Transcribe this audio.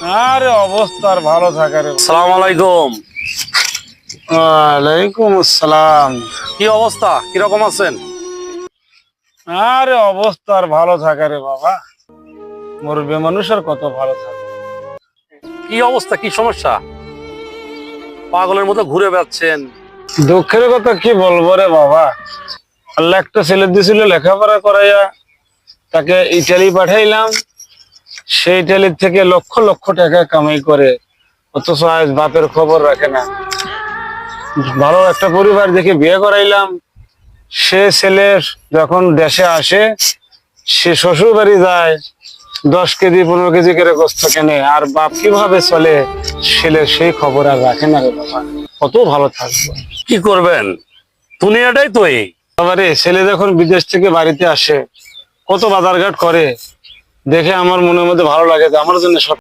আরে অবস্থা আর ভালো থাকে রে। আসসালামু আলাইকুম। ওয়ালাইকুম আসসালাম। কি অবস্থা, কিরকম আছেন? আরে অবস্থা আর ভালো থাকে রে বাবা, মরবে মানুষ আর কত ভালো থাকে। কি অবস্থা, কি সমস্যা? পাগলের মতো ঘুরে বেড়াচ্ছেন। দুঃখের কথা কি বলবো রে বাবা, আল্লাহ একটা ছেলে দিছিল লেখাপড়া করাইয়া, তাকে ইটালি পাঠাইলাম। সেই ইটালির থেকে লক্ষ লক্ষ টাকা কামাই করে, অথচ আজ বাপের খবর রাখে না। ভালো একটা পরিবার দেখে বিয়ে করাইলাম, সে ছেলে যখন দেশে আসে, সে শ্বশুর বাড়ি যায়, 10 কেজি 15 কেজি করে গোস্ত কেনে, আর বাপ কিভাবে চলে ছেলে সেই খবর আর রাখে না রে বাবা। কত ভালো থাকবো। কি করবেন, দুনিয়াটাই তো এই। বাবারে, ছেলে যখন বিদেশ থেকে বাড়িতে আসে, কত বাজারঘাট করে, দেখে আমার মনের মধ্যে ভালো লাগে যে আমার জন্য সব